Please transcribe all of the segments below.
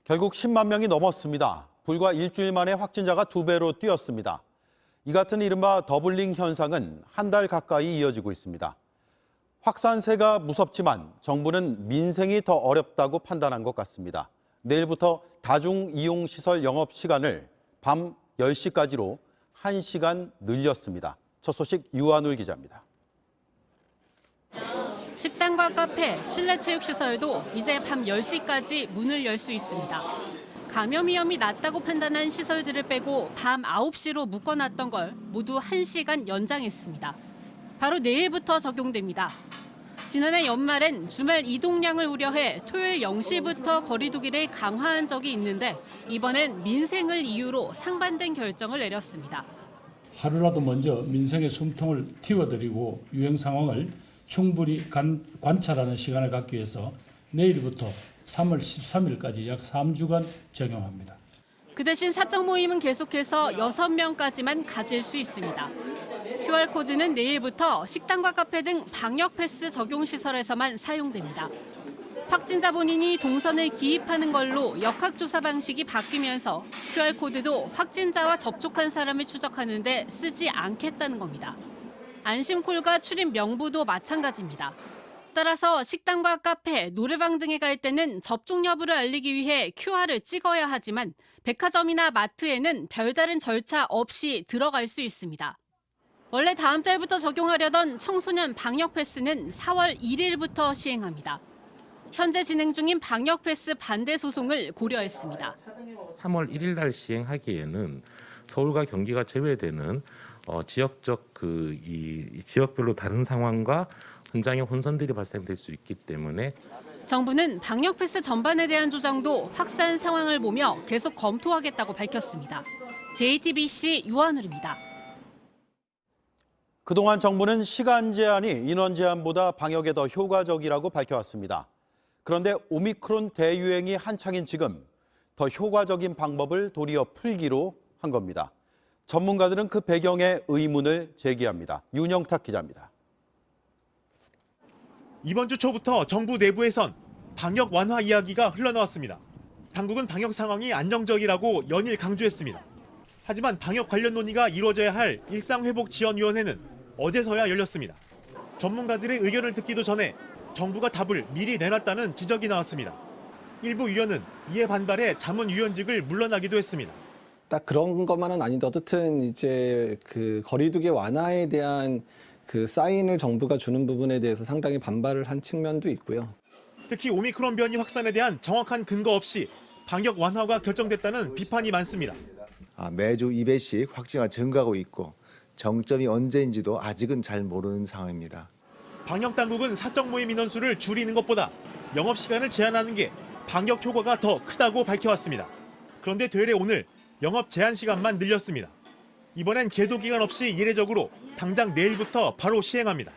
결국 10만 명이 넘었습니다. 불과 일주일 만에 확진자가 2배로 뛰었습니다. 이 같은 이른바 더블링 현상은 한 달 가까이 이어지고 있습니다. 확산세가 무섭지만 정부는 민생이 더 어렵다고 판단한 것 같습니다. 내일부터 다중이용시설 영업시간을 밤 10시까지로 1시간 늘렸습니다. 첫 소식 유한울 기자입니다. 식당과 카페, 실내 체육시설도 이제 밤 10시까지 문을 열 수 있습니다. 감염 위험이 낮다고 판단한 시설들을 빼고 밤 9시로 묶어놨던 걸 모두 1시간 연장했습니다. 바로 내일부터 적용됩니다. 지난해 연말엔 주말 이동량을 우려해 토요일 0시부터 거리 두기를 강화한 적이 있는데 이번엔 민생을 이유로 상반된 결정을 내렸습니다. 하루라도 먼저 민생의 숨통을 틔워드리고 유행 상황을 충분히 관찰하는 시간을 갖기 위해서 내일부터 3월 13일까지 약 3주간 적용합니다. 그 대신 사적 모임은 계속해서 6명까지만 가질 수 있습니다. QR코드는 내일부터 식당과 카페 등 방역 패스 적용 시설에서만 사용됩니다. 확진자 본인이 동선을 기입하는 걸로 역학조사 방식이 바뀌면서 QR코드도 확진자와 접촉한 사람을 추적하는 데 쓰지 않겠다는 겁니다. 안심콜과 출입 명부도 마찬가지입니다. 따라서 식당과 카페, 노래방 등에 갈 때는 접종 여부를 알리기 위해 QR을 찍어야 하지만 백화점이나 마트에는 별다른 절차 없이 들어갈 수 있습니다. 원래 다음 달부터 적용하려던 청소년 방역 패스는 4월 1일부터 시행합니다. 현재 진행 중인 방역 패스 반대 소송을 고려했습니다. 3월 1일 날 시행하기에는 서울과 경기가 제외되는 지역적 이 지역별로 다른 상황과 현장의 혼선들이 발생될 수 있기 때문에 정부는 방역 패스 전반에 대한 조정도 확산 상황을 보며 계속 검토하겠다고 밝혔습니다. JTBC 유한울입니다. 그동안 정부는 시간 제한이 인원 제한보다 방역에 더 효과적이라고 밝혀왔습니다. 그런데 오미크론 대유행이 한창인 지금 더 효과적인 방법을 도리어 풀기로 한 겁니다. 전문가들은 그 배경에 의문을 제기합니다. 윤영탁 기자입니다. 이번 주 초부터 정부 내부에선 방역 완화 이야기가 흘러나왔습니다. 당국은 방역 상황이 안정적이라고 연일 강조했습니다. 하지만 방역 관련 논의가 이루어져야 할 일상회복지원위원회는 어제서야 열렸습니다. 전문가들의 의견을 듣기도 전에 정부가 답을 미리 내놨다는 지적이 나왔습니다. 일부 위원은 이에 반발해 자문위원직을 물러나기도 했습니다. 딱 그런 것만은 아닌데 어쨌든 이제 그 거리두기 완화에 대한 그 사인을 정부가 주는 부분에 대해서 상당히 반발을 한 측면도 있고요. 특히 오미크론 변이 확산에 대한 정확한 근거 없이 방역 완화가 결정됐다는 비판이 많습니다. 매주 2배씩 확진자가 증가하고 있고 정점이 언제인지도 아직은 잘 모르는 상황입니다. 방역 당국은 사적 모임 인원수를 줄이는 것보다 영업시간을 제한하는 게 방역 효과가 더 크다고 밝혀왔습니다. 그런데 되레 오늘 영업 제한 시간만 늘렸습니다. 이번엔 계도 기간 없이 이례적으로 당장 내일부터 바로 시행합니다.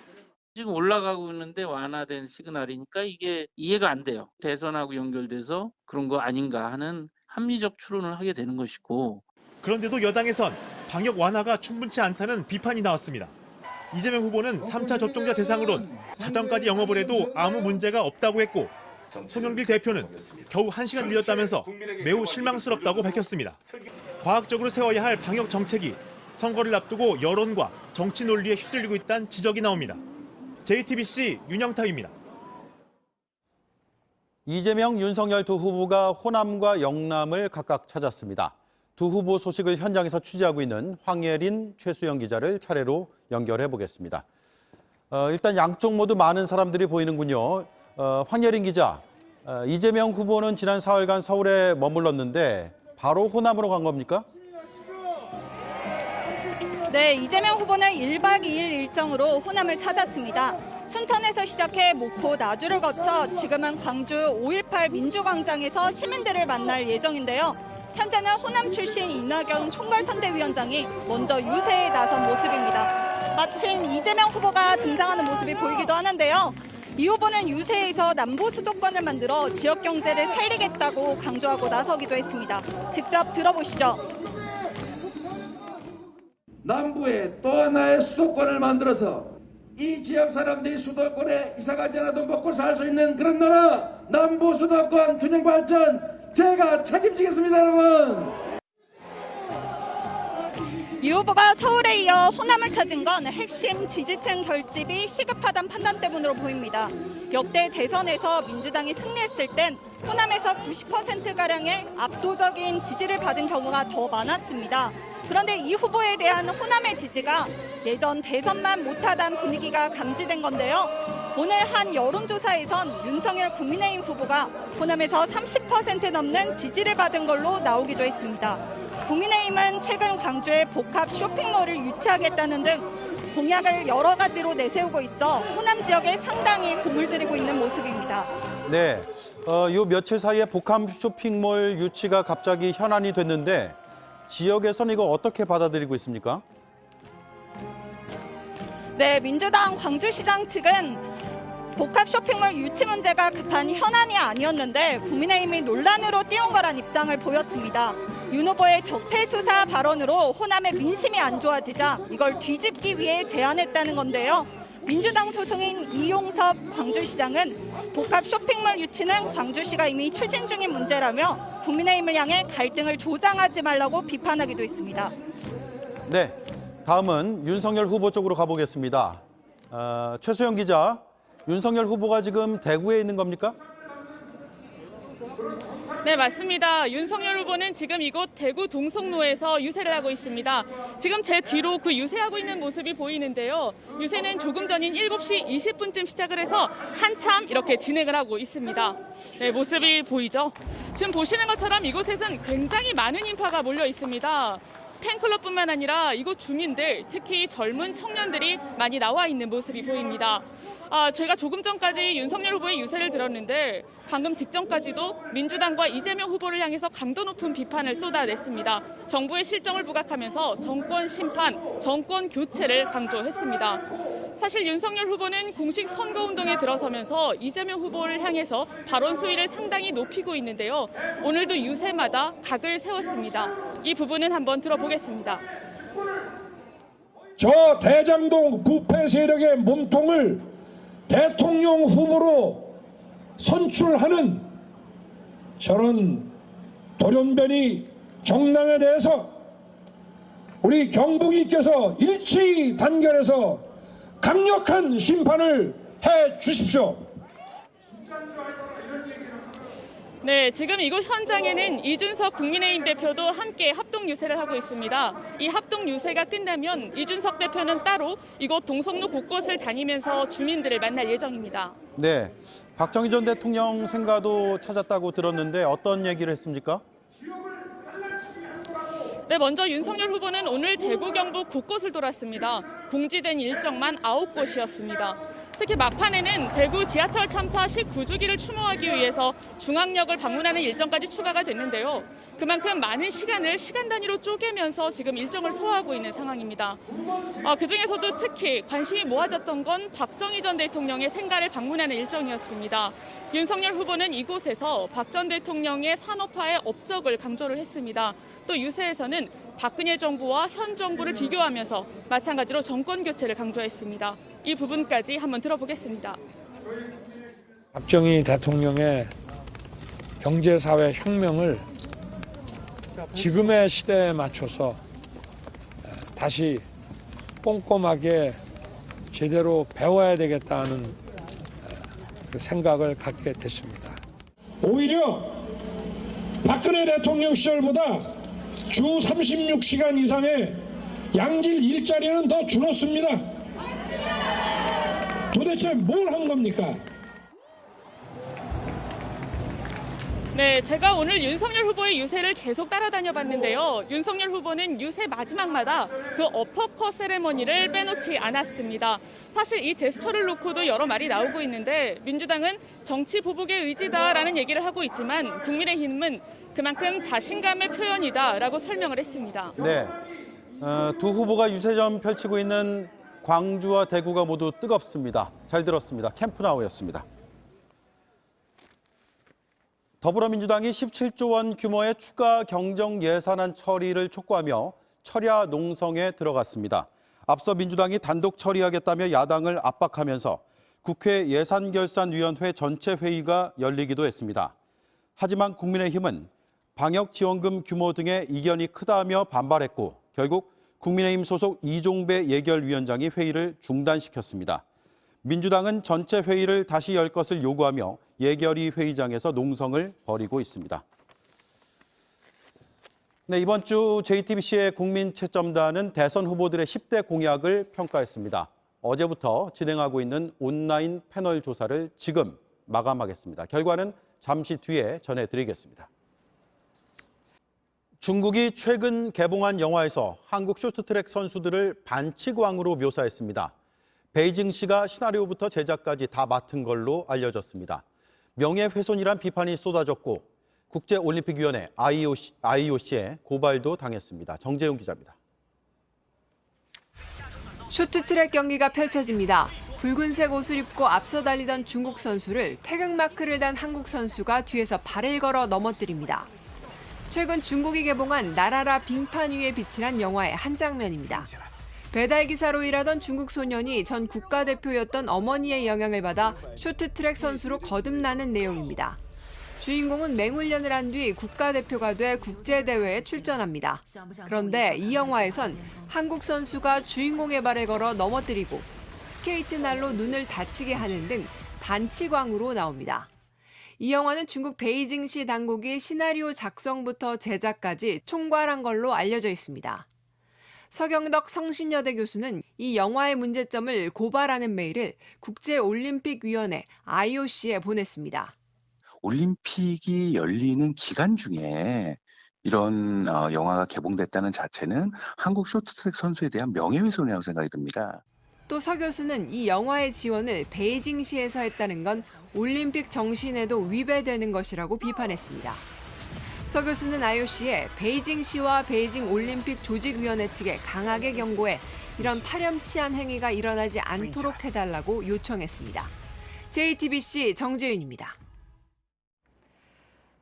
지금 올라가고 있는데 완화된 시그널이니까 이게 이해가 안 돼요. 대선하고 연결돼서 그런 거 아닌가 하는 합리적 추론을 하게 되는 것이고. 그런데도 여당에선 방역 완화가 충분치 않다는 비판이 나왔습니다. 이재명 후보는 3차 접종자 대상으론 자정까지 영업을 해도 아무 문제가 없다고 했고 송영길 대표는 겨우 1시간 늘렸다면서 매우 실망스럽다고 밝혔습니다. 과학적으로 세워야 할 방역 정책이 선거를 앞두고 여론과 정치 논리에 휩쓸리고 있다는 지적이 나옵니다. JTBC 윤영탁입니다. 이재명, 윤석열 두 후보가 호남과 영남을 각각 찾았습니다. 두 후보 소식을 현장에서 취재하고 있는 황예린, 최수영 기자를 차례로 연결해 보겠습니다. 일단 양쪽 모두 많은 사람들이 보이는군요. 황예린 기자, 이재명 후보는 지난 4일간 서울에 머물렀는데 바로 호남으로 간 겁니까? 네, 이재명 후보는 1박 2일 일정으로 호남을 찾았습니다. 순천에서 시작해 목포, 나주를 거쳐 지금은 광주 5.18 민주광장에서 시민들을 만날 예정인데요. 현재는 호남 출신 이낙연 총괄선대위원장이 먼저 유세에 나선 모습입니다. 마침 이재명 후보가 등장하는 모습이 보이기도 하는데요. 이 후보는 유세에서 남부 수도권을 만들어 지역 경제를 살리겠다고 강조하고 나서기도 했습니다. 직접 들어보시죠. 남부에 또 하나의 수도권을 만들어서 이 지역 사람들이 수도권에 이사가지 않아도 먹고 살 수 있는 그런 나라, 남부 수도권 균형 발전 제가 책임지겠습니다, 여러분. 이 후보가 서울에 이어 호남을 찾은 건 핵심 지지층 결집이 시급하다는 판단 때문으로 보입니다. 역대 대선에서 민주당이 승리했을 땐 호남에서 90%가량의 압도적인 지지를 받은 경우가 더 많았습니다. 그런데 이 후보에 대한 호남의 지지가 예전 대선만 못하다는 분위기가 감지된 건데요. 오늘 한 여론조사에선 윤석열 국민의힘 후보가 호남에서 30% 넘는 지지를 받은 걸로 나오기도 했습니다. 국민의힘은 최근 광주에 복합 쇼핑몰을 유치하겠다는 등 공약을 여러 가지로 내세우고 있어 호남 지역에 상당히 공을 들이고 있는 모습입니다. 네, 요 며칠 사이에 복합 쇼핑몰 유치가 갑자기 현안이 됐는데 지역에서는 이거 어떻게 받아들이고 있습니까? 네, 민주당 광주시장 측은 복합 쇼핑몰 유치 문제가 급한 현안이 아니었는데 국민의힘이 논란으로 띄운 거란 입장을 보였습니다. 윤 후보의 적폐 수사 발언으로 호남의 민심이 안 좋아지자 이걸 뒤집기 위해 제안했다는 건데요. 민주당 소속인 이용섭 광주시장은 복합 쇼핑몰 유치는 광주시가 이미 추진 중인 문제라며 국민의힘을 향해 갈등을 조장하지 말라고 비판하기도 했습니다. 네, 다음은 윤석열 후보 쪽으로 가보겠습니다. 최수영 기자, 윤석열 후보가 지금 대구에 있는 겁니까? 네, 맞습니다. 윤석열 후보는 지금 이곳 대구 동성로에서 유세를 하고 있습니다. 지금 제 뒤로 그 유세하고 있는 모습이 보이는데요. 유세는 조금 전인 7시 20분쯤 시작을 해서 한참 이렇게 진행을 하고 있습니다. 네, 모습이 보이죠? 지금 보시는 것처럼 이곳에는 굉장히 많은 인파가 몰려 있습니다. 팬클럽뿐만 아니라 이곳 주민들, 특히 젊은 청년들이 많이 나와 있는 모습이 보입니다. 제가 조금 전까지 윤석열 후보의 유세를 들었는데 방금 직전까지도 민주당과 이재명 후보를 향해서 강도 높은 비판을 쏟아냈습니다. 정부의 실정을 부각하면서 정권 심판, 정권 교체를 강조했습니다. 사실 윤석열 후보는 공식 선거운동에 들어서면서 이재명 후보를 향해서 발언 수위를 상당히 높이고 있는데요. 오늘도 유세마다 각을 세웠습니다. 이 부분은 한번 들어보겠습니다. 저 대장동 부패 세력의 몸통을 대통령 후보로 선출하는 저런 돌연변이 정당에 대해서 우리 경북이께서 일치 단결해서 강력한 심판을 해 주십시오. 네, 지금 이곳 현장에는 이준석 국민의힘 대표도 함께 합동 유세를 하고 있습니다. 이 합동 유세가 끝나면 이준석 대표는 따로 이곳 동성로 곳곳을 다니면서 주민들을 만날 예정입니다. 네, 박정희 전 대통령 생가도 찾았다고 들었는데 어떤 얘기를 했습니까? 네, 먼저 윤석열 후보는 오늘 대구 경북 곳곳을 돌았습니다. 공지된 일정만 9곳이었습니다. 특히 막판에는 대구 지하철 참사 19주기를 추모하기 위해서 중앙역을 방문하는 일정까지 추가가 됐는데요. 그만큼 많은 시간을 시간 단위로 쪼개면서 지금 일정을 소화하고 있는 상황입니다. 그중에서도 특히 관심이 모아졌던 건 박정희 전 대통령의 생가를 방문하는 일정이었습니다. 윤석열 후보는 이곳에서 박 전 대통령의 산업화의 업적을 강조를 했습니다. 또 유세에서는 박근혜 정부와 현 정부를 비교하면서 마찬가지로 정권 교체를 강조했습니다. 이 부분까지 한번 들어보겠습니다. 박정희 대통령의 경제사회 혁명을 지금의 시대에 맞춰서 다시 꼼꼼하게 제대로 배워야 되겠다는 그 생각을 갖게 됐습니다. 오히려 박근혜 대통령 시절보다 주 36시간 이상의 양질 일자리는 더 줄었습니다. 도대체 뭘 한 겁니까? 네, 제가 오늘 윤석열 후보의 유세를 계속 따라다녀 봤는데요. 윤석열 후보는 유세 마지막마다 그 어퍼컷 세레머니를 빼놓지 않았습니다. 사실 이 제스처를 놓고도 여러 말이 나오고 있는데 민주당은 정치 보복의 의지다라는 얘기를 하고 있지만 국민의힘은 그만큼 자신감의 표현이다라고 설명을 했습니다. 네, 두 후보가 유세전 펼치고 있는 광주와 대구가 모두 뜨겁습니다. 잘 들었습니다. 캠프나우였습니다. 더불어민주당이 17조 원 규모의 추가 경정 예산안 처리를 촉구하며 철야 농성에 들어갔습니다. 앞서 민주당이 단독 처리하겠다며 야당을 압박하면서 국회 예산결산위원회 전체 회의가 열리기도 했습니다. 하지만 국민의힘은 방역지원금 규모 등의 이견이 크다며 반발했고 결국 국민의힘 소속 이종배 예결위원장이 회의를 중단시켰습니다. 민주당은 전체 회의를 다시 열 것을 요구하며 예결위 회의장에서 농성을 벌이고 있습니다. 네, 이번 주 JTBC의 국민채점단은 대선 후보들의 10대 공약을 평가했습니다. 어제부터 진행하고 있는 온라인 패널 조사를 지금 마감하겠습니다. 결과는 잠시 뒤에 전해드리겠습니다. 중국이 최근 개봉한 영화에서 한국 쇼트트랙 선수들을 반치광으로 묘사했습니다. 베이징시가 시나리오부터 제작까지 다 맡은 걸로 알려졌습니다. 명예훼손이란 비판이 쏟아졌고 국제올림픽위원회 IOC에 고발도 당했습니다. 정재용 기자입니다. 쇼트트랙 경기가 펼쳐집니다. 붉은색 옷을 입고 앞서 달리던 중국 선수를 태극마크를 단 한국 선수가 뒤에서 발을 걸어 넘어뜨립니다. 최근 중국이 개봉한 나라라 빙판 위에 빛이란 영화의 한 장면입니다. 배달기사로 일하던 중국 소년이 전 국가대표였던 어머니의 영향을 받아 쇼트트랙 선수로 거듭나는 내용입니다. 주인공은 맹훈련을 한 뒤 국가대표가 돼 국제대회에 출전합니다. 그런데 이 영화에선 한국 선수가 주인공의 발을 걸어 넘어뜨리고 스케이트 날로 눈을 다치게 하는 등 반치광으로 나옵니다. 이 영화는 중국 베이징시 당국이 시나리오 작성부터 제작까지 총괄한 걸로 알려져 있습니다. 서경덕 성신여대 교수는 이 영화의 문제점을 고발하는 메일을 국제올림픽위원회 IOC에 보냈습니다. 올림픽이 열리는 기간 중에 이런 영화가 개봉됐다는 자체는 한국 쇼트트랙 선수에 대한 명예훼손이라고 생각이 듭니다. 또 서 교수는 이 영화의 지원을 베이징시에서 했다는 건 올림픽 정신에도 위배되는 것이라고 비판했습니다. 서 교수는 IOC에 베이징시와 베이징 올림픽 조직위원회 측에 강하게 경고해 이런 파렴치한 행위가 일어나지 않도록 해달라고 요청했습니다. JTBC 정재윤입니다.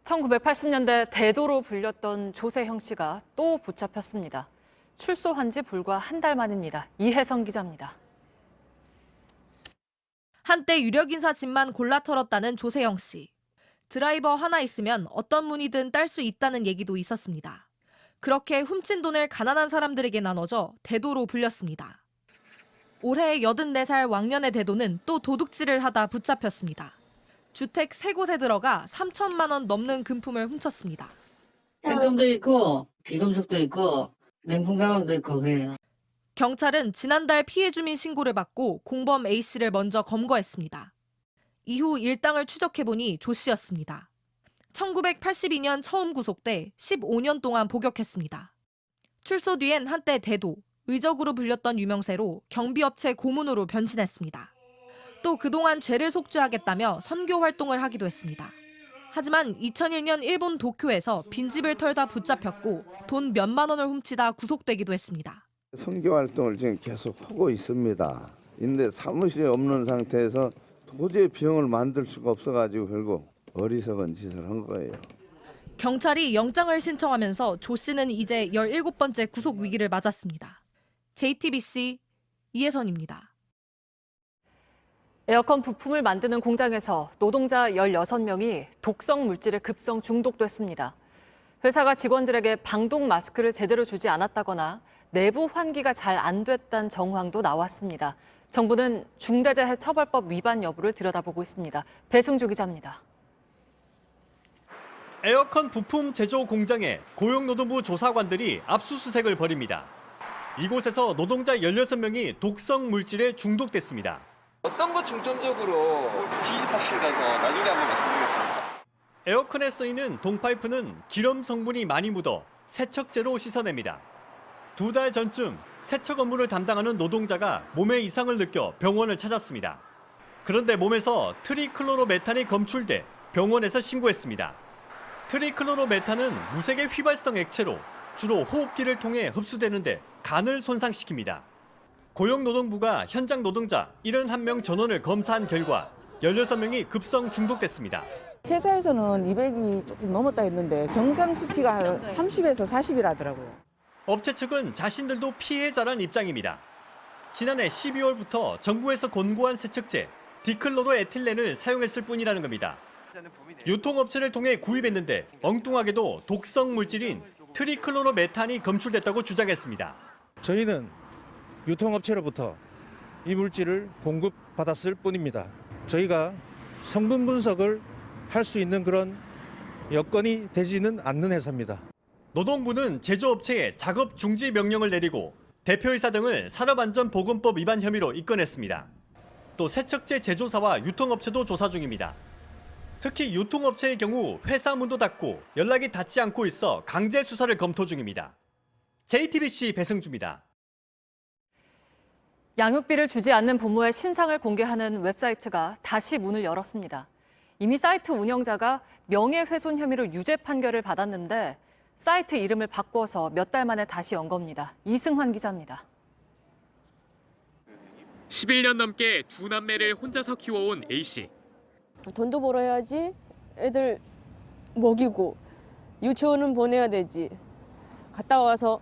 1980년대 대도로 불렸던 조세형 씨가 또 붙잡혔습니다. 출소한 지 불과 한 달 만입니다. 이혜성 기자입니다. 한때 유력 인사 집만 골라 털었다는 조세형 씨. 드라이버 하나 있으면 어떤 문이든 딸 수 있다는 얘기도 있었습니다. 그렇게 훔친 돈을 가난한 사람들에게 나눠줘 대도로 불렸습니다. 올해 84살 왕년의 대도는 또 도둑질을 하다 붙잡혔습니다. 주택 3곳에 들어가 3천만 원 넘는 금품을 훔쳤습니다. 현금도 있고 비금속도 있고 명품 가방도 있고 그래요. 경찰은 지난달 피해 주민 신고를 받고 공범 A씨를 먼저 검거했습니다. 이후 일당을 추적해보니 조 씨였습니다. 1982년 처음 구속돼 15년 동안 복역했습니다. 출소 뒤엔 한때 대도, 의적으로 불렸던 유명세로 경비업체 고문으로 변신했습니다. 또 그동안 죄를 속죄하겠다며 선교 활동을 하기도 했습니다. 하지만 2001년 일본 도쿄에서 빈집을 털다 붙잡혔고 돈 몇만 원을 훔치다 구속되기도 했습니다. 선교 활동을 지금 계속 하고 있습니다. 근데 사무실에 없는 상태에서 도저히 비용을 만들 수가 없어가지고 결국 어리석은 짓을 한 거예요. 경찰이 영장을 신청하면서 조 씨는 이제 17번째 구속 위기를 맞았습니다. JTBC 이혜선입니다. 에어컨 부품을 만드는 공장에서 노동자 16명이 독성 물질에 급성 중독됐습니다. 회사가 직원들에게 방독 마스크를 제대로 주지 않았다거나 내부 환기가 잘 안 됐다는 정황도 나왔습니다. 정부는 중대재해처벌법 위반 여부를 들여다보고 있습니다. 배승주 기자입니다. 에어컨 부품 제조 공장에 고용노동부 조사관들이 압수수색을 벌입니다. 이곳에서 노동자 16명이 독성 물질에 중독됐습니다. 어떤 것 중점적으로 비사실라서 나중에 한번 말씀드리겠습니다. 에어컨에 쓰이는 동파이프는 기름 성분이 많이 묻어 세척제로 씻어냅니다. 2달 전쯤 세척 업무를 담당하는 노동자가 몸에 이상을 느껴 병원을 찾았습니다. 그런데 몸에서 트리클로로메탄이 검출돼 병원에서 신고했습니다. 트리클로로메탄은 무색의 휘발성 액체로 주로 호흡기를 통해 흡수되는데 간을 손상시킵니다. 고용노동부가 현장 노동자 71명 전원을 검사한 결과 16명이 급성 중독됐습니다. 회사에서는 200이 조금 넘었다 했는데 정상 수치가 30에서 40이라더라고요. 업체 측은 자신들도 피해자란 입장입니다. 지난해 12월부터 정부에서 권고한 세척제 디클로로에틸렌을 사용했을 뿐이라는 겁니다. 유통업체를 통해 구입했는데 엉뚱하게도 독성 물질인 트리클로로메탄이 검출됐다고 주장했습니다. 저희는 유통업체로부터 이 물질을 공급받았을 뿐입니다. 저희가 성분 분석을 할 수 있는 그런 여건이 되지는 않는 회사입니다. 노동부는 제조업체에 작업 중지 명령을 내리고 대표이사 등을 산업안전보건법 위반 혐의로 입건했습니다. 또 세척제 제조사와 유통업체도 조사 중입니다. 특히 유통업체의 경우 회사 문도 닫고 연락이 닿지 않고 있어 강제 수사를 검토 중입니다. JTBC 배승주입니다. 양육비를 주지 않는 부모의 신상을 공개하는 웹사이트가 다시 문을 열었습니다. 이미 사이트 운영자가 명예훼손 혐의로 유죄 판결을 받았는데 사이트 이름을 바꿔서 몇 달 만에 다시 연 겁니다. 이승환 기자입니다. 11년 넘게 두 남매를 혼자서 키워온 A씨. 돈도 벌어야지 애들 먹이고 유치원은 보내야 되지. 갔다 와서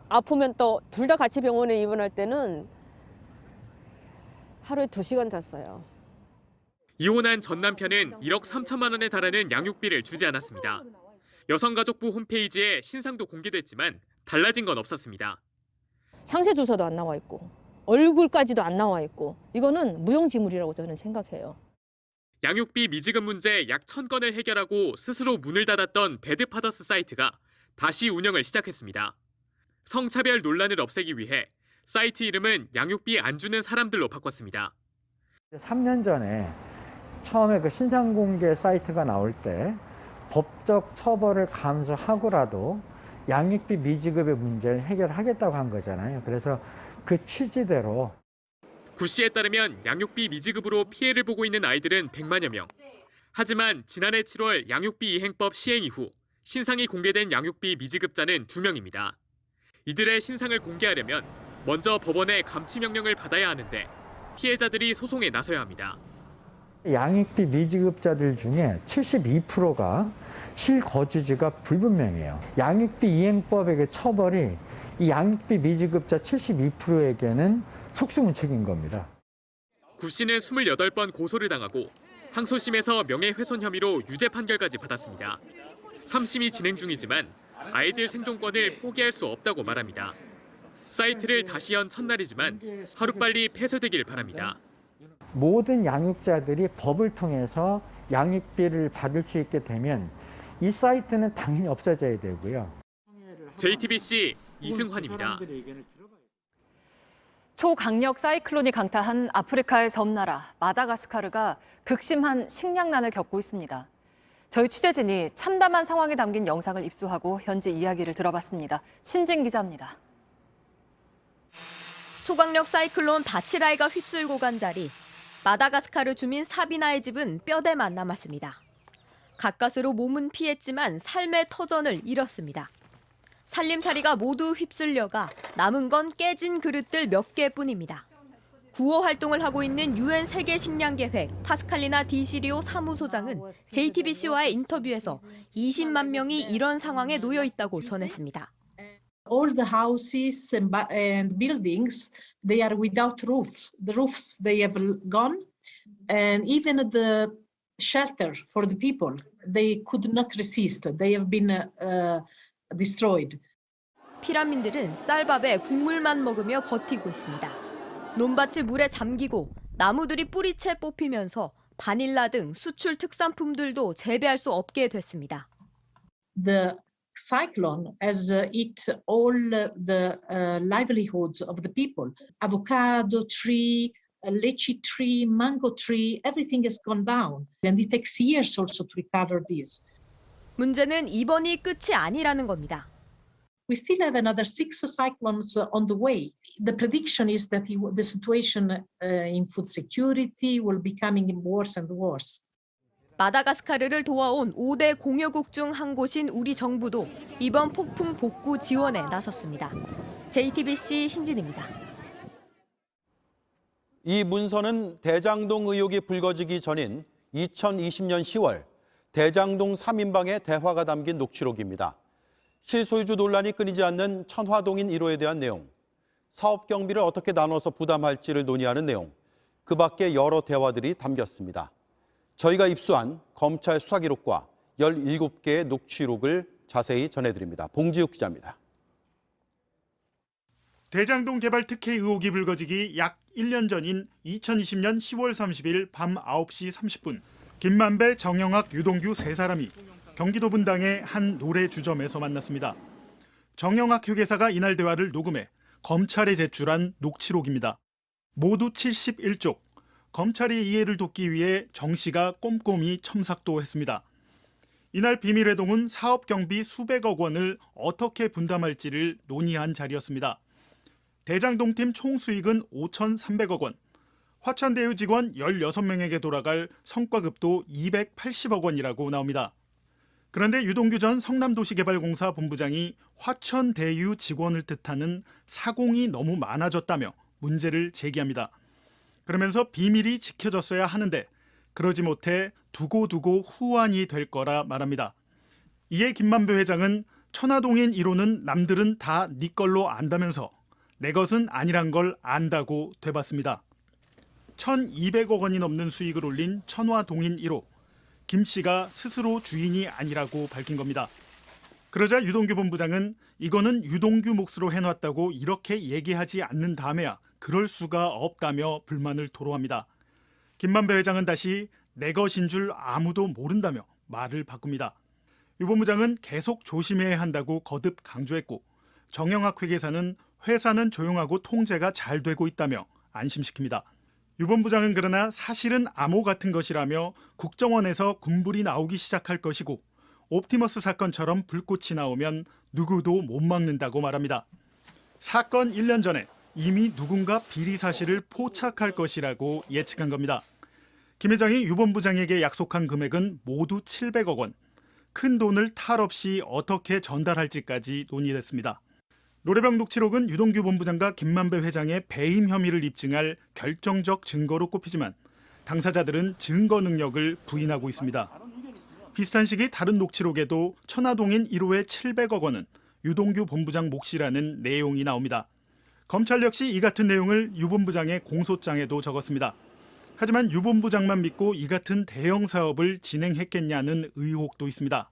아프면 또 둘 다 같이 병원에 입원할 때는 하루에 2시간 잤어요. 이혼한 전 남편은 1억 3천만 원에 달하는 양육비를 주지 않았습니다. 여성가족부 홈페이지에 신상도 공개됐지만 달라진 건 없었습니다. 상세 주소도 안 나와 있고 얼굴까지도 안 나와 있고 이거는 무용지물이라고 저는 생각해요. 양육비 미지급 문제 약 1,000건을 해결하고 스스로 문을 닫았던 배드파더스 사이트가 다시 운영을 시작했습니다. 성차별 논란을 없애기 위해 사이트 이름은 양육비 안 주는 사람들로 바꿨습니다. 3년 전에 처음에 그 신상 공개 사이트가 나올 때 법적 처벌을 감수하고라도 양육비 미지급의 문제를 해결하겠다고 한 거잖아요. 그래서 그 취지대로. 구 씨에 따르면 양육비 미지급으로 피해를 보고 있는 아이들은 100만여 명. 하지만 지난해 7월 양육비 이행법 시행 이후 신상이 공개된 양육비 미지급자는 2명입니다. 이들의 신상을 공개하려면 먼저 법원의 감치 명령을 받아야 하는데 피해자들이 소송에 나서야 합니다. 양육비 미지급자들 중에 72%가 실거주지가 불분명해요. 양육비 이행법의 처벌이 이 양육비 미지급자 72%에게는 속수무책인 겁니다. 구 씨는 28번 고소를 당하고 항소심에서 명예훼손 혐의로 유죄 판결까지 받았습니다. 3심이 진행 중이지만 아이들 생존권을 포기할 수 없다고 말합니다. 사이트를 다시 연 첫날이지만 하루빨리 폐쇄되길 바랍니다. 모든 양육자들이 법을 통해서 양육비를 받을 수 있게 되면 이 사이트는 당연히 없어져야 되고요. JTBC 이승환입니다. 초강력 사이클론이 강타한 아프리카의 섬나라 마다가스카르가 극심한 식량난을 겪고 있습니다. 저희 취재진이 참담한 상황이 담긴 영상을 입수하고 현지 이야기를 들어봤습니다. 신진 기자입니다. 초강력 사이클론 바치라이가 휩쓸고 간 자리. 마다가스카르 주민 사비나의 집은 뼈대만 남았습니다. 가까스로 몸은 피했지만 삶의 터전을 잃었습니다. 살림살이가 모두 휩쓸려가 남은 건 깨진 그릇들 몇 개뿐입니다. 구호 활동을 하고 있는 UN 세계식량계획 파스칼리나 디시리오 사무소장은 JTBC와의 인터뷰에서 20만 명이 이런 상황에 놓여 있다고 전했습니다. All the houses and buildings, they are without roofs. The roofs they have gone, and even the shelter for the people, they could not resist. They have been destroyed. 피란민들은 쌀밥에 국물만 먹으며 버티고 있습니다. 논밭이 물에 잠기고 나무들이 뿌리채 뽑히면서 바닐라 등 수출 특산품들도 재배할 수 없게 됐습니다. The cyclone has eat all the livelihoods of the people. Avocado tree, lychee tree, mango tree, everything has gone down. And it takes years also to recover this. 문제는 이번이 끝이 아니라는 겁니다. We still have another 6 cyclones on the way. The prediction is that the situation in food security will be becoming worse and worse. 마다가스카르를 도와온 5대 공여국 중 한 곳인 우리 정부도 이번 폭풍 복구 지원에 나섰습니다. JTBC 신진입니다. 이 문서는 대장동 의혹이 불거지기 전인 2020년 10월 대장동 3인방의 대화가 담긴 녹취록입니다. 실소유주 논란이 끊이지 않는 천화동인 1호에 대한 내용, 사업 경비를 어떻게 나눠서 부담할지를 논의하는 내용, 그 밖에 여러 대화들이 담겼습니다. 저희가 입수한 검찰 수사 기록과 17개의 녹취록을 자세히 전해드립니다. 봉지욱 기자입니다. 대장동 개발 특혜 의혹이 불거지기 약 1년 전인 2020년 10월 30일 밤 9시 30분 김만배, 정영학, 유동규 세 사람이 경기도 분당의 한 노래 주점에서 만났습니다. 정영학 회계사가 이날 대화를 녹음해 검찰에 제출한 녹취록입니다. 모두 71쪽. 검찰의 이해를 돕기 위해 정 씨가 꼼꼼히 첨삭도 했습니다. 이날 비밀회동은 사업 경비 수백억 원을 어떻게 분담할지를 논의한 자리였습니다. 대장동팀 총 수익은 5,300억 원, 화천대유 직원 16명에게 돌아갈 성과급도 280억 원이라고 나옵니다. 그런데 유동규 전 성남도시개발공사 본부장이 화천대유 직원을 뜻하는 사공이 너무 많아졌다며 문제를 제기합니다. 그러면서 비밀이 지켜졌어야 하는데 그러지 못해 두고두고 후환이 될 거라 말합니다. 이에 김만배 회장은 천화동인 1호는 남들은 다 네 걸로 안다면서 내 것은 아니란 걸 안다고 되받습니다. 1,200억 원이 넘는 수익을 올린 천화동인 1호. 김 씨가 스스로 주인이 아니라고 밝힌 겁니다. 그러자 유동규 본부장은 이거는 유동규 몫으로 해놨다고 이렇게 얘기하지 않는 다음에야 그럴 수가 없다며 불만을 토로합니다. 김만배 회장은 다시 내 것인 줄 아무도 모른다며 말을 바꿉니다. 유 본부장은 계속 조심해야 한다고 거듭 강조했고 정영학 회계사는 회사는 조용하고 통제가 잘 되고 있다며 안심시킵니다. 유 본부장은 그러나 사실은 암호 같은 것이라며 국정원에서 군불이 나오기 시작할 것이고 옵티머스 사건처럼 불꽃이 나오면 누구도 못 막는다고 말합니다. 사건 1년 전에 이미 누군가 비리 사실을 포착할 것이라고 예측한 겁니다. 김 회장이 유 본부장에게 약속한 금액은 모두 700억 원. 큰 돈을 탈 없이 어떻게 전달할지까지 논의됐습니다. 노래방 녹취록은 유동규 본부장과 김만배 회장의 배임 혐의를 입증할 결정적 증거로 꼽히지만 당사자들은 증거 능력을 부인하고 있습니다. 비슷한 시기 다른 녹취록에도 천화동인 1호의 700억 원은 유동규 본부장 몫이라는 내용이 나옵니다. 검찰 역시 이 같은 내용을 유 본부장의 공소장에도 적었습니다. 하지만 유 본부장만 믿고 이 같은 대형 사업을 진행했겠냐는 의혹도 있습니다.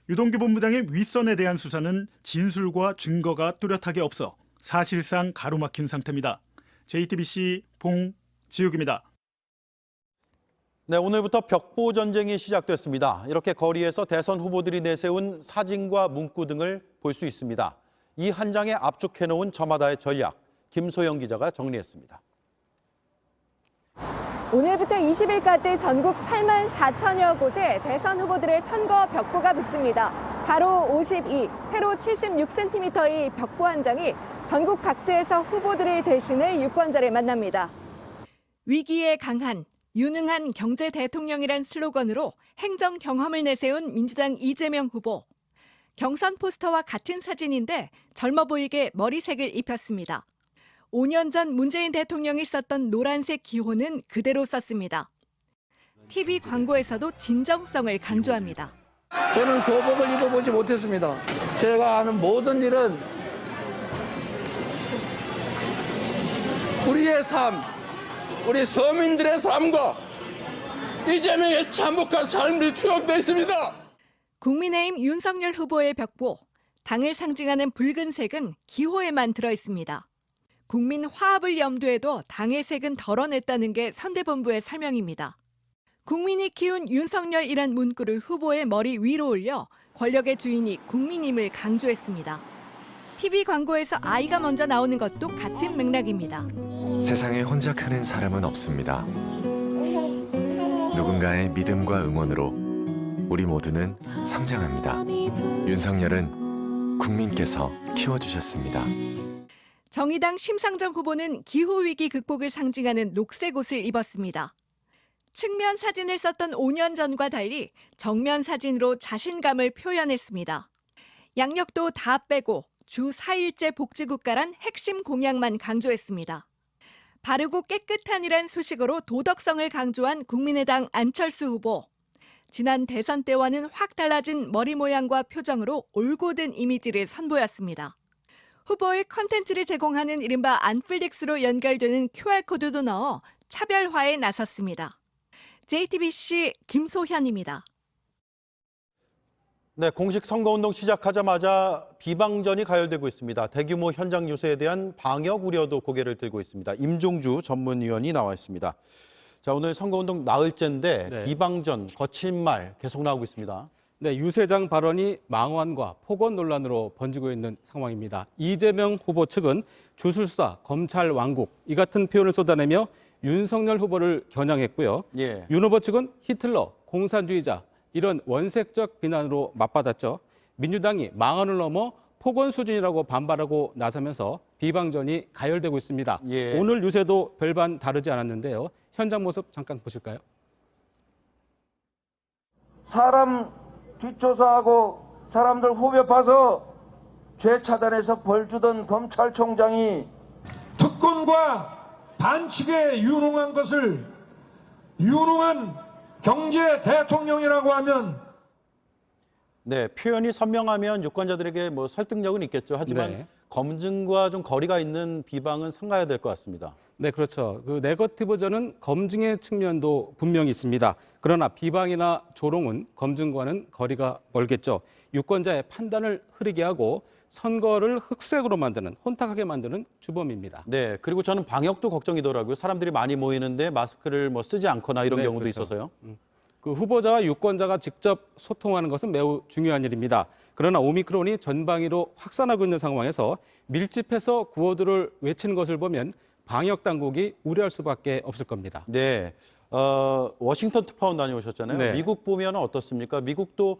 유동규 본부장의 윗선에 대한 수사는 진술과 증거가 뚜렷하게 없어 사실상 가로막힌 상태입니다. JTBC 봉지욱입니다. 네, 오늘부터 벽보 전쟁이 시작됐습니다. 이렇게 거리에서 대선 후보들이 내세운 사진과 문구 등을 볼 수 있습니다. 이 한 장에 압축해놓은 저마다의 전략, 김소영 기자가 정리했습니다. 오늘부터 20일까지 전국 8만 4천여 곳에 대선 후보들의 선거 벽보가 붙습니다. 가로 52, 세로 76cm의 벽보 한 장이 전국 각지에서 후보들을 대신해 유권자를 만납니다. 위기에 강한, 유능한 경제 대통령이란 슬로건으로 행정 경험을 내세운 민주당 이재명 후보. 경선 포스터와 같은 사진인데 젊어 보이게 머리색을 입혔습니다. 5년 전 문재인 대통령이 썼던 노란색 기호는 그대로 썼습니다. TV 광고에서도 진정성을 강조합니다. 저는 교복을 입어보지 못했습니다. 제가 하는 모든 일은 우리의 삶, 우리 서민들의 삶과 이재명의 참혹한 삶이 투영되어 있습니다. 국민의힘 윤석열 후보의 벽보, 당을 상징하는 붉은색은 기호에만 들어 있습니다. 국민 화합을 염두에 둬 당의 색은 덜어냈다는 게 선대본부의 설명입니다. 국민이 키운 윤석열이란 문구를 후보의 머리 위로 올려 권력의 주인이 국민임을 강조했습니다. TV 광고에서 아이가 먼저 나오는 것도 같은 맥락입니다. 세상에 혼자 크는 사람은 없습니다. 누군가의 믿음과 응원으로 우리 모두는 성장합니다. 윤석열은 국민께서 키워주셨습니다. 정의당 심상정 후보는 기후위기 극복을 상징하는 녹색 옷을 입었습니다. 측면 사진을 썼던 5년 전과 달리 정면 사진으로 자신감을 표현했습니다. 양력도 다 빼고 주 4일째 복지국가란 핵심 공약만 강조했습니다. 바르고 깨끗한이란 수식어로 도덕성을 강조한 국민의당 안철수 후보. 지난 대선 때와는 확 달라진 머리 모양과 표정으로 올곧은 이미지를 선보였습니다. 후보의 컨텐츠를 제공하는 이른바 안플릭스로 연결되는 QR코드도 넣어 차별화에 나섰습니다. JTBC 김소현입니다. 네, 공식 선거운동 시작하자마자 비방전이 가열되고 있습니다. 대규모 현장 유세에 대한 방역 우려도 고개를 들고 있습니다. 임종주 전문위원이 나와 있습니다. 자, 오늘 선거운동 나흘째인데 네. 비방전, 거친 말 계속 나오고 있습니다. 네, 유세장 발언이 망언과 폭언 논란으로 번지고 있는 상황입니다. 이재명 후보 측은 주술사, 검찰 왕국 이 같은 표현을 쏟아내며 윤석열 후보를 겨냥했고요. 예. 윤 후보 측은 히틀러, 공산주의자 이런 원색적 비난으로 맞받았죠. 민주당이 망언을 넘어 폭언 수준이라고 반발하고 나서면서 비방전이 가열되고 있습니다. 예. 오늘 유세도 별반 다르지 않았는데요. 현장 모습 잠깐 보실까요? 사람 뒷조사하고 사람들 후벼 파서 죄 차단해서 벌 주던 검찰총장이 특권과 반칙에 유능한 것을 유능한 경제 대통령이라고 하면 네, 표현이 선명하면 유권자들에게 뭐 설득력은 있겠죠. 하지만 네. 검증과 좀 거리가 있는 비방은 삼가야 될 것 같습니다. 네, 그렇죠. 그 네거티브전은 검증의 측면도 분명히 있습니다. 그러나 비방이나 조롱은 검증과는 거리가 멀겠죠. 유권자의 판단을 흐리게 하고 선거를 흑색으로 만드는, 혼탁하게 만드는 주범입니다. 네, 그리고 저는 방역도 걱정이더라고요. 사람들이 많이 모이는데 마스크를 뭐 쓰지 않거나 이런 네, 경우도 그렇죠. 있어서요. 그 후보자와 유권자가 직접 소통하는 것은 매우 중요한 일입니다. 그러나 오미크론이 전방위로 확산하고 있는 상황에서 밀집해서 구호들을 외치는 것을 보면 방역 당국이 우려할 수밖에 없을 겁니다. 네, 워싱턴 특파원 다녀오셨잖아요. 네. 미국 보면 어떻습니까? 미국도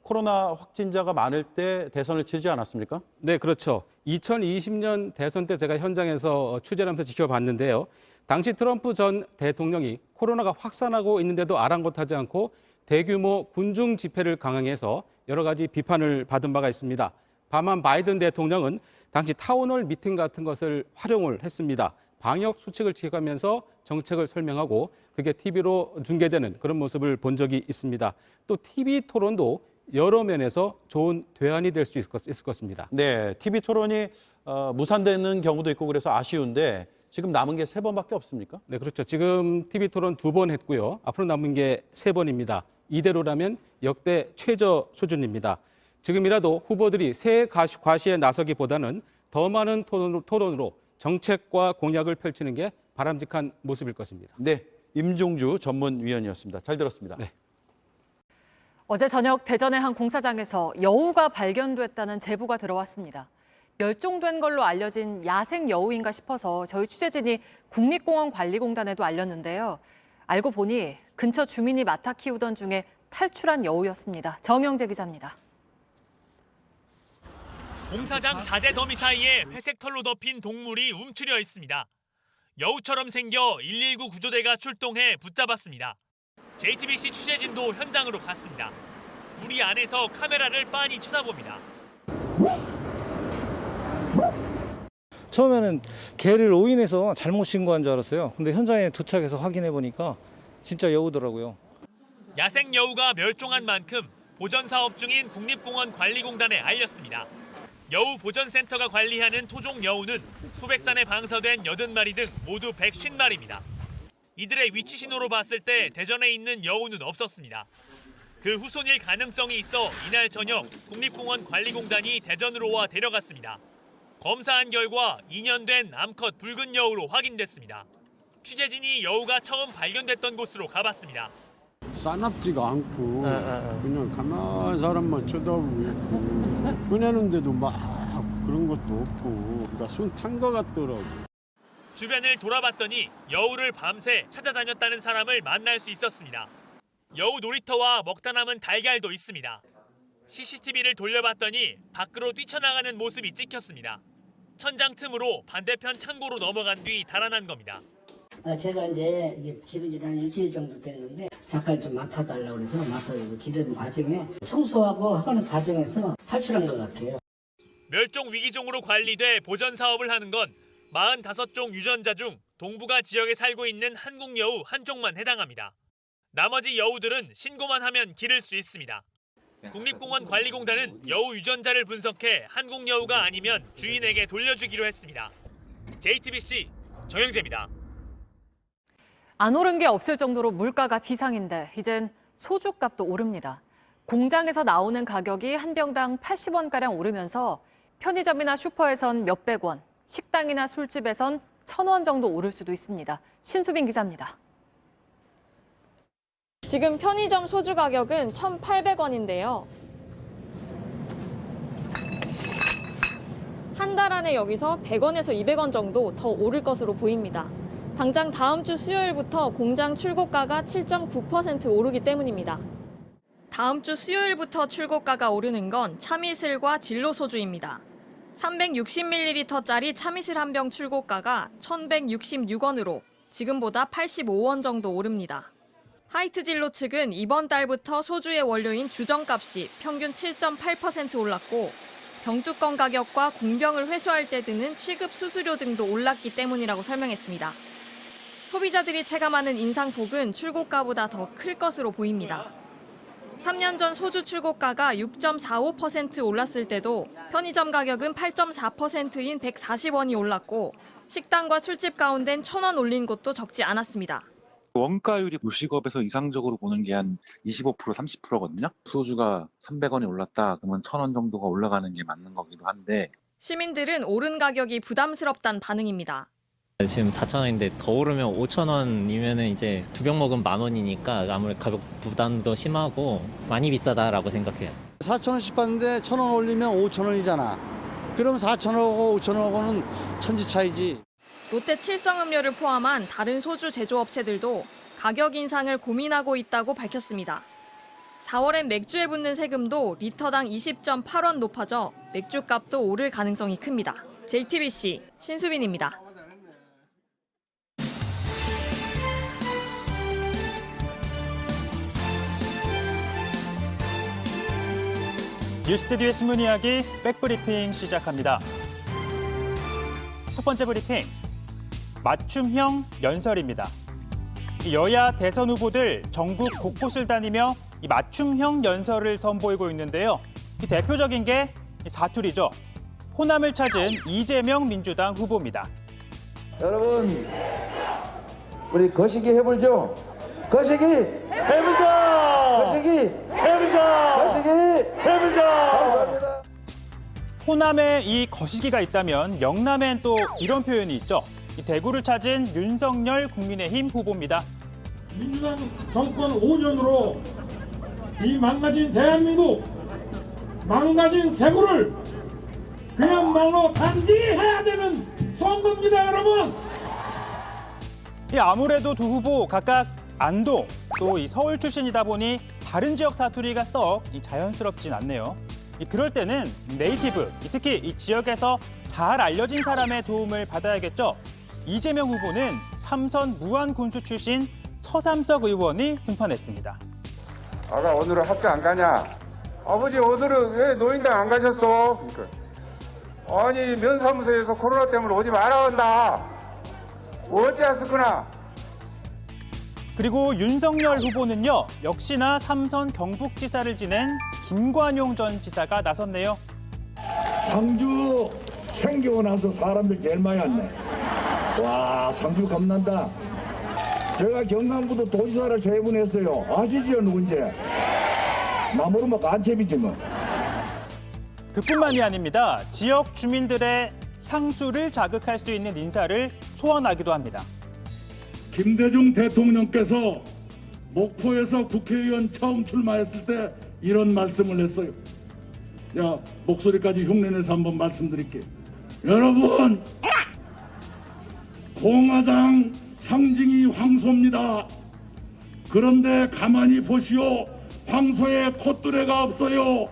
코로나 확진자가 많을 때 대선을 치르지 않았습니까? 네, 그렇죠. 2020년 대선 때 제가 현장에서 취재를 하면서 지켜봤는데요. 당시 트럼프 전 대통령이 코로나가 확산하고 있는데도 아랑곳하지 않고 대규모 군중 집회를 강행해서 여러 가지 비판을 받은 바가 있습니다. 다만 바이든 대통령은 당시 타운홀 미팅 같은 것을 활용을 했습니다. 방역 수칙을 지켜가면서 정책을 설명하고 그게 TV로 중계되는 그런 모습을 본 적이 있습니다. 또 TV 토론도 여러 면에서 좋은 대안이 될 수 있을 것입니다. 네, TV 토론이 무산되는 경우도 있고 그래서 아쉬운데 지금 남은 게 3번밖에 없습니까? 네, 그렇죠. 지금 TV 토론 2번 했고요. 앞으로 남은 게 3번입니다. 이대로라면 역대 최저 수준입니다. 지금이라도 후보들이 새 과시에 나서기보다는 더 많은 토론으로 정책과 공약을 펼치는 게 바람직한 모습일 것입니다. 네, 임종주 전문위원이었습니다. 잘 들었습니다. 네. 어제 저녁 대전의 한 공사장에서 여우가 발견됐다는 제보가 들어왔습니다. 멸종된 걸로 알려진 야생 여우인가 싶어서 저희 취재진이 국립공원관리공단에도 알렸는데요. 알고 보니 근처 주민이 맡아 키우던 중에 탈출한 여우였습니다. 정영재 기자입니다. 공사장 자재 더미 사이에 회색 털로 덮인 동물이 움츠려 있습니다. 여우처럼 생겨 119 구조대가 출동해 붙잡았습니다. JTBC 취재진도 현장으로 갔습니다. 우리 안에서 카메라를 빤히 쳐다봅니다. 처음에는 개를 오인해서 잘못 신고한 줄 알았어요. 근데 현장에 도착해서 확인해 보니까 진짜 여우더라고요. 야생 여우가 멸종한 만큼 보전 사업 중인 국립공원관리공단에 알렸습니다. 여우 보전센터가 관리하는 토종 여우는 소백산에 방사된 80마리 등 모두 150마리입니다. 이들의 위치 신호로 봤을 때 대전에 있는 여우는 없었습니다. 그 후손일 가능성이 있어 이날 저녁 국립공원관리공단이 대전으로 와 데려갔습니다. 검사한 결과 2년 된 암컷 붉은 여우로 확인됐습니다. 취재진이 여우가 처음 발견됐던 곳으로 가봤습니다. 싸납지가 않고 그냥 가만히 사람만 쳐다보고 있고 꺼내는데도 막 그런 것도 없고 그러니까 손 탄 것 같더라고. 주변을 돌아봤더니 여우를 밤새 찾아다녔다는 사람을 만날 수 있었습니다. 여우 놀이터와 먹다 남은 달걀도 있습니다. CCTV를 돌려봤더니 밖으로 뛰쳐나가는 모습이 찍혔습니다. 천장 틈으로 반대편 창고로 넘어간 뒤 달아난 겁니다. 제가 이제 이게 기른 지 한 일주일 정도 됐는데 잠깐 좀 맡아달라고 그래서 맡아줘서 기르는 과정에 청소하고 하는 과정에서 탈출한 것 같아요. 멸종 위기종으로 관리돼 보전 사업을 하는 건 45종 유전자 중 동북아 지역에 살고 있는 한국 여우 한 종만 해당합니다. 나머지 여우들은 신고만 하면 기를 수 있습니다. 국립공원관리공단은 여우 유전자를 분석해 한국 여우가 아니면 주인에게 돌려주기로 했습니다. JTBC 정영재입니다. 안 오른 게 없을 정도로 물가가 비상인데 이젠 소주값도 오릅니다. 공장에서 나오는 가격이 한 병당 80원가량 오르면서 편의점이나 슈퍼에선 몇백 원, 식당이나 술집에선 1,000원 정도 오를 수도 있습니다. 신수빈 기자입니다. 지금 편의점 소주 가격은 1,800원인데요. 한 달 안에 여기서 100원에서 200원 정도 더 오를 것으로 보입니다. 당장 다음 주 수요일부터 공장 출고가가 7.9% 오르기 때문입니다. 다음 주 수요일부터 출고가가 오르는 건 참이슬과 진로 소주입니다. 360ml짜리 참이슬 한 병 출고가가 1,166원으로 지금보다 85원 정도 오릅니다. 하이트 진로 측은 이번 달부터 소주의 원료인 주정값이 평균 7.8% 올랐고 병뚜껑 가격과 공병을 회수할 때 드는 취급 수수료 등도 올랐기 때문이라고 설명했습니다. 소비자들이 체감하는 인상폭은 출고가보다 더 클 것으로 보입니다. 3년 전 소주 출고가가 6.45% 올랐을 때도 편의점 가격은 8.4%인 140원이 올랐고 식당과 술집 가운데는 1,000원 올린 곳도 적지 않았습니다. 원가율이 도시급에서 이상적으로 보는 게 한 25%, 30%거든요. 소주가 300원이 올랐다 그러면 1,000원 정도가 올라가는 게 맞는 거기도 한데 시민들은 오른 가격이 부담스럽다는 반응입니다. 지금 4,000원인데 더 오르면 5,000원이면 이제 두 병 먹으면 10,000원이니까 아무래도 가격 부담도 심하고 많이 비싸다라고 생각해요. 4,000원씩 받는데 1,000원 올리면 5,000원이잖아. 그럼 4,000원하고 5,000원하고는 천지 차이지. 롯데 칠성음료를 포함한 다른 소주 제조업체들도 가격 인상을 고민하고 있다고 밝혔습니다. 4월엔 맥주에 붙는 세금도 리터당 20.8원 높아져 맥주값도 오를 가능성이 큽니다. JTBC 신수빈입니다. 뉴스튜디오의 신문 이야기 백브리핑 시작합니다. 첫 번째 브리핑, 맞춤형 연설입니다. 여야 대선 후보들 전국 곳곳을 다니며 이 맞춤형 연설을 선보이고 있는데요. 이 대표적인 게 사투리죠. 호남을 찾은 이재명 민주당 후보입니다. 여러분, 우리 거시기 해볼죠? 거시기 해보자! 거시기 해보자! 거시기 해보자! 감사합니다. 호남에 이 거시기가 있다면 영남엔 또 이런 표현이 있죠. 이 대구를 찾은 윤석열 국민의힘 후보입니다. 민주당 정권 5년으로 이 망가진 대한민국, 망가진 대구를 그야말로 단디해야 되는 선거입니다, 여러분. 아무래도 두 후보 각각 안동 또 이 서울 출신이다 보니 다른 지역 사투리가 썩 자연스럽진 않네요. 그럴 때는 네이티브, 특히 이 지역에서 잘 알려진 사람의 도움을 받아야겠죠. 이재명 후보는 삼선 무안군수 출신 서삼석 의원이 등판했습니다. 아가 오늘은 학교 안 가냐? 아버지 오늘은 왜 노인당 안 가셨어? 그러니까. 아니 면사무소에서 코로나 때문에 오지 말아 한다. 어찌 왔었구나. 그리고 윤석열 후보는요, 역시나 삼선 경북지사를 지낸 김관용 전 지사가 나섰네요. 상주 생기고 나서 사람들 제일 많이 왔네. 와, 상주 겁난다. 제가 경상북도 도지사를 3번 했어요. 아시지요, 누군지? 나 모르면 간첩이지 뭐. 그뿐만이 아닙니다. 지역 주민들의 향수를 자극할 수 있는 인사를 소원하기도 합니다. 김대중 대통령께서 목포에서 국회의원 처음 출마했을 때 이런 말씀을 했어요. 야, 목소리까지 흉내내서 한번 말씀드릴게요. 여러분, 공화당 상징이 황소입니다. 그런데 가만히 보시오. 황소에 콧뚜레가 없어요.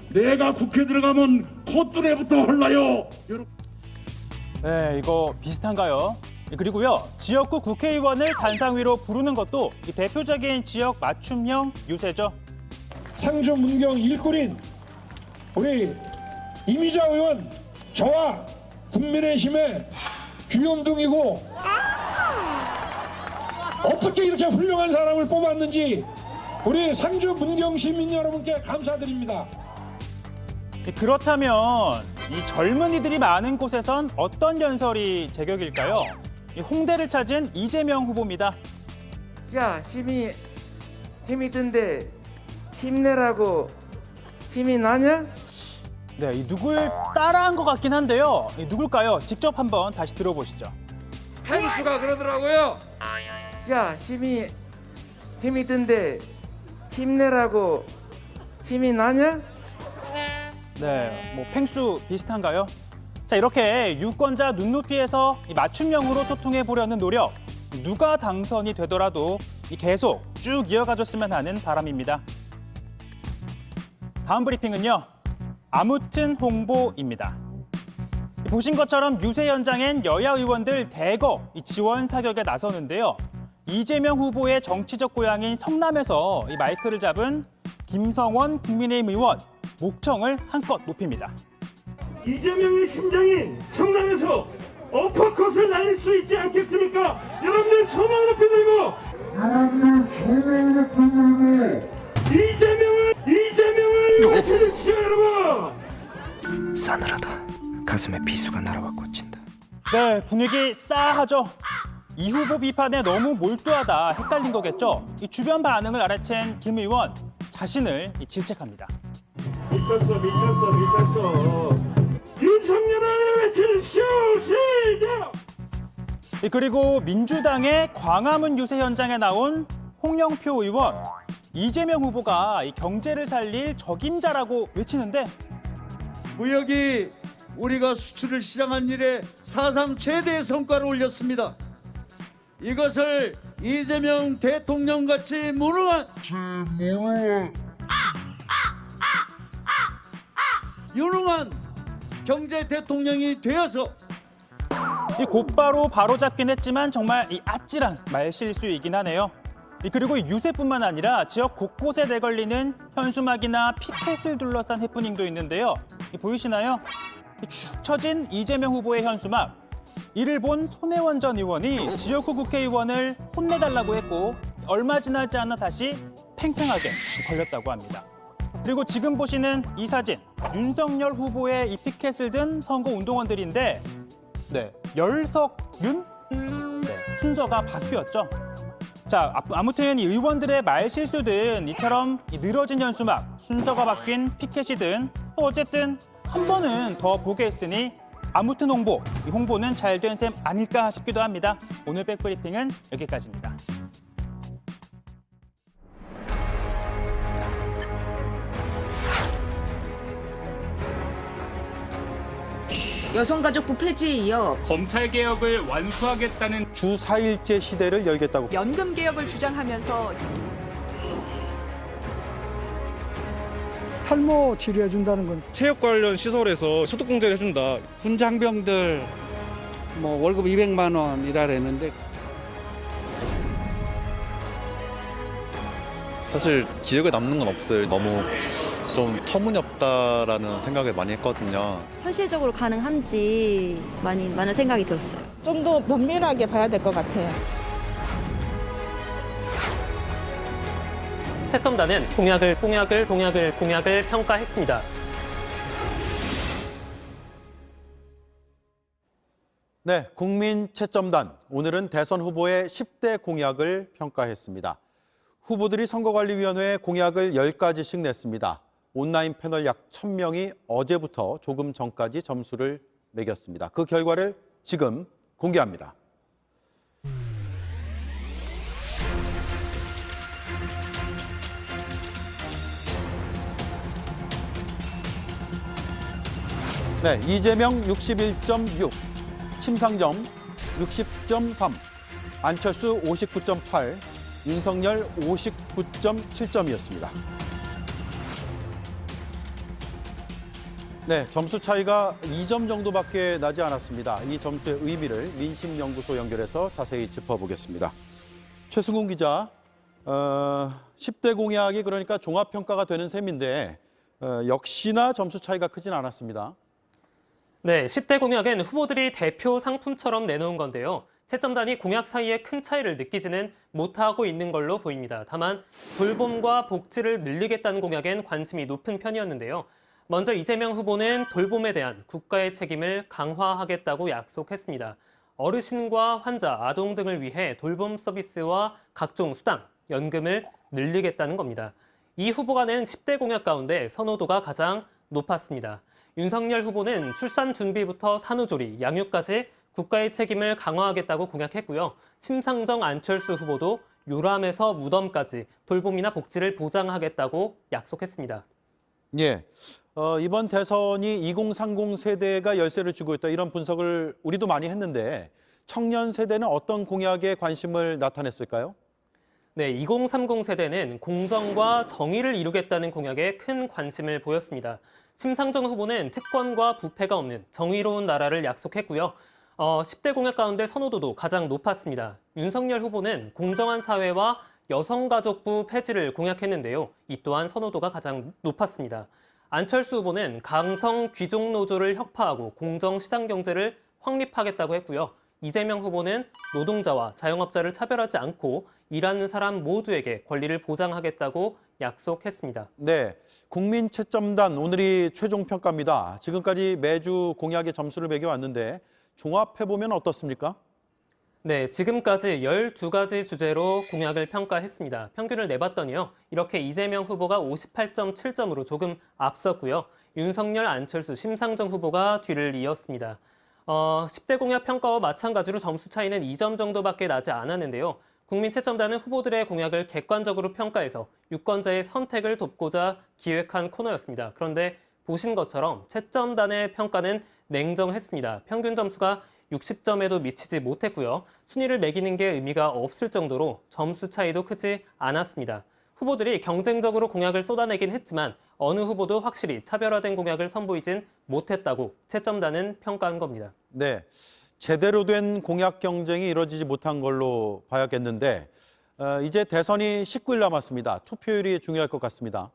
내가 국회 들어가면 콧뚜레부터 흘러요. 네, 이거 비슷한가요? 그리고요, 지역구 국회의원을 단상 위로 부르는 것도 이 대표적인 지역 맞춤형 유세죠. 상주 문경 일꾼인 우리 이미자 의원, 저와 국민의힘의 귀염둥이고 어떻게 이렇게 훌륭한 사람을 뽑았는지 우리 상주 문경 시민 여러분께 감사드립니다. 그렇다면 이 젊은이들이 많은 곳에선 어떤 연설이 제격일까요? 홍대를 찾은 이재명 후보입니다. 야, 힘이 든데 힘내라고 힘이 나냐? 네, 이 누굴 따라한 것 같긴 한데요. 이 누굴까요? 직접 한번 다시 들어보시죠. 펭수가 그러더라고요. 야, 힘이 든데 힘내라고 힘이 나냐? 네, 뭐 펭수 비슷한가요? 자, 이렇게 유권자 눈높이에서 이 맞춤형으로 소통해 보려는 노력, 누가 당선이 되더라도 계속 쭉 이어가줬으면 하는 바람입니다. 다음 브리핑은요, 아무튼 홍보입니다. 보신 것처럼 유세 현장엔 여야 의원들 대거 지원 사격에 나서는데요. 이재명 후보의 정치적 고향인 성남에서 이 마이크를 잡은 김성원 국민의힘 의원, 목청을 한껏 높입니다. 이재명의 심장인 성남에서 어퍼컷을 날릴 수 있지 않겠습니까? 여러분들 소망 높이 들고 이재명을 외쳐주시오 여러분. 싸늘하다. 가슴에 비수가 날아와 꽂힌다. 네, 분위기 싸하죠. 이 후보 비판에 너무 몰두하다 헷갈린 거겠죠. 이 주변 반응을 알아챈 김 의원 자신을 질책합니다. 미쳤어. 윤석열을 외쳐주시오. 시작. 그리고 민주당의 광화문 유세 현장에 나온 홍영표 의원, 이재명 후보가 이 경제를 살릴 적임자라고 외치는데 무역이 우리가 수출을 시작한 이래 사상 최대의 성과를 올렸습니다. 이것을 이재명 대통령같이 유능한 경제 대통령이 되어서 곧바로 바로잡긴 했지만 정말 아찔한 말실수이긴 하네요. 그리고 유세뿐만 아니라 지역 곳곳에 내걸리는 현수막이나 피켓을 둘러싼 해프닝도 있는데요. 보이시나요? 축 처진 이재명 후보의 현수막. 이를 본 손혜원 전 의원이 지역구 국회의원을 혼내달라고 했고 얼마 지나지 않아 다시 팽팽하게 걸렸다고 합니다. 그리고 지금 보시는 이 사진, 윤석열 후보의 이 피켓을 든 선거 운동원들인데 네, 열석윤? 네, 순서가 바뀌었죠. 자, 아무튼 이 의원들의 말실수든 이처럼 늘어진 현수막, 순서가 바뀐 피켓이든 어쨌든 한 번은 더 보게 했으니 아무튼 홍보, 이 홍보는 잘 된 셈 아닐까 싶기도 합니다. 오늘 백브리핑은 여기까지입니다. 여성가족부 폐지에 이어 검찰 개혁을 완수하겠다는 주 4일제 시대를 열겠다고. 연금 개혁을 주장하면서 탈모 치료해준다는 건 체육 관련 시설에서 소득 공제를 해준다. 훈장병들 뭐 월급 200만 원 일하라 했는데 사실 기억에 남는 건 없어요. 너무 좀 터무니없다라는 생각을 많이 했거든요. 현실적으로 가능한지 많은 생각이 들었어요. 좀 더 면밀하게 봐야 될 것 같아요. 채점단은 공약을 평가했습니다. 네, 국민 채점단. 오늘은 대선 후보의 10대 공약을 평가했습니다. 후보들이 선거관리위원회에 공약을 10가지씩 냈습니다. 온라인 패널 약 1000명이 어제부터 조금 전까지 점수를 매겼습니다. 그 결과를 지금 공개합니다. 네, 이재명 61.6, 심상정 60.3, 안철수 59.8, 윤석열 59.7점이었습니다. 네, 점수 차이가 2점 정도밖에 나지 않았습니다. 이 점수의 의미를 민심연구소 연결해서 자세히 짚어보겠습니다. 최승훈 기자, 10대 공약이 그러니까 종합평가가 되는 셈인데 역시나 점수 차이가 크진 않았습니다. 네, 10대 공약은 후보들이 대표 상품처럼 내놓은 건데요. 채점단이 공약 사이에 큰 차이를 느끼지는 못하고 있는 걸로 보입니다. 다만 돌봄과 복지를 늘리겠다는 공약엔 관심이 높은 편이었는데요. 먼저 이재명 후보는 돌봄에 대한 국가의 책임을 강화하겠다고 약속했습니다. 어르신과 환자, 아동 등을 위해 돌봄 서비스와 각종 수당, 연금을 늘리겠다는 겁니다. 이 후보가 낸 10대 공약 가운데 선호도가 가장 높았습니다. 윤석열 후보는 출산 준비부터 산후조리, 양육까지 국가의 책임을 강화하겠다고 공약했고요. 심상정 안철수 후보도 요람에서 무덤까지 돌봄이나 복지를 보장하겠다고 약속했습니다. 예, 이번 대선이 2030 세대가 열세를 쥐고 있다 이런 분석을 우리도 많이 했는데 청년 세대는 어떤 공약에 관심을 나타냈을까요? 네, 2030 세대는 공정과 정의를 이루겠다는 공약에 큰 관심을 보였습니다. 심상정 후보는 특권과 부패가 없는 정의로운 나라를 약속했고요. 10대 공약 가운데 선호도도 가장 높았습니다. 윤석열 후보는 공정한 사회와 여성가족부 폐지를 공약했는데요. 이 또한 선호도가 가장 높았습니다. 안철수 후보는 강성 귀족 노조를 혁파하고 공정시장 경제를 확립하겠다고 했고요. 이재명 후보는 노동자와 자영업자를 차별하지 않고 일하는 사람 모두에게 권리를 보장하겠다고 약속했습니다. 네, 국민 채점단 오늘이 최종 평가입니다. 지금까지 매주 공약의 점수를 매겨왔는데 종합해보면 어떻습니까? 네, 지금까지 12가지 주제로 공약을 평가했습니다. 평균을 내봤더니요. 이렇게 이재명 후보가 58.7점으로 조금 앞섰고요. 윤석열, 안철수, 심상정 후보가 뒤를 이었습니다. 10대 공약 평가와 마찬가지로 점수 차이는 2점 정도밖에 나지 않았는데요. 국민 채점단은 후보들의 공약을 객관적으로 평가해서 유권자의 선택을 돕고자 기획한 코너였습니다. 그런데 보신 것처럼 채점단의 평가는 냉정했습니다. 평균 점수가 60점에도 미치지 못했고요. 순위를 매기는 게 의미가 없을 정도로 점수 차이도 크지 않았습니다. 후보들이 경쟁적으로 공약을 쏟아내긴 했지만 어느 후보도 확실히 차별화된 공약을 선보이진 못했다고 채점단은 평가한 겁니다. 네, 제대로 된 공약 경쟁이 이루어지지 못한 걸로 봐야겠는데 이제 대선이 19일 남았습니다. 투표율이 중요할 것 같습니다.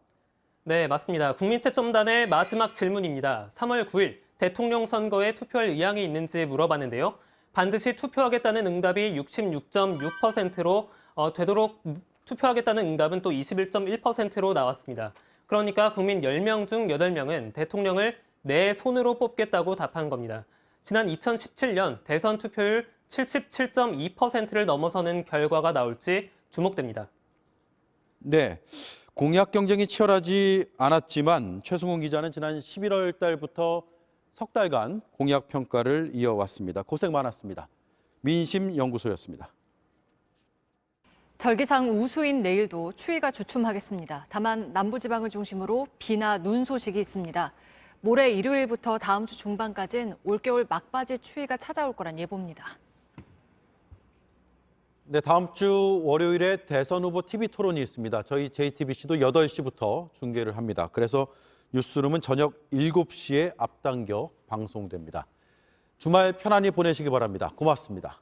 네, 맞습니다. 국민채점단의 마지막 질문입니다. 3월 9일 대통령 선거에 투표할 의향이 있는지 물어봤는데요. 반드시 투표하겠다는 응답이 66.6%로 되도록 투표하겠다는 응답은 또 21.1%로 나왔습니다. 그러니까 국민 10명 중 8명은 대통령을 내 손으로 뽑겠다고 답한 겁니다. 지난 2017년 대선 투표율 77.2%를 넘어서는 결과가 나올지 주목됩니다. 네, 공약 경쟁이 치열하지 않았지만 최승훈 기자는 지난 11월 달부터 석 달간 공약 평가를 이어왔습니다. 고생 많았습니다. 민심연구소였습니다. 절기상 우수인 내일도 추위가 주춤하겠습니다. 다만 남부지방을 중심으로 비나 눈 소식이 있습니다. 모레 일요일부터 다음 주 중반까지는 올겨울 막바지 추위가 찾아올 거란 예보입니다. 네, 다음 주 월요일에 대선 후보 TV 토론이 있습니다. 저희 JTBC도 8시부터 중계를 합니다. 그래서 뉴스룸은 저녁 7시에 앞당겨 방송됩니다. 주말 편안히 보내시기 바랍니다. 고맙습니다.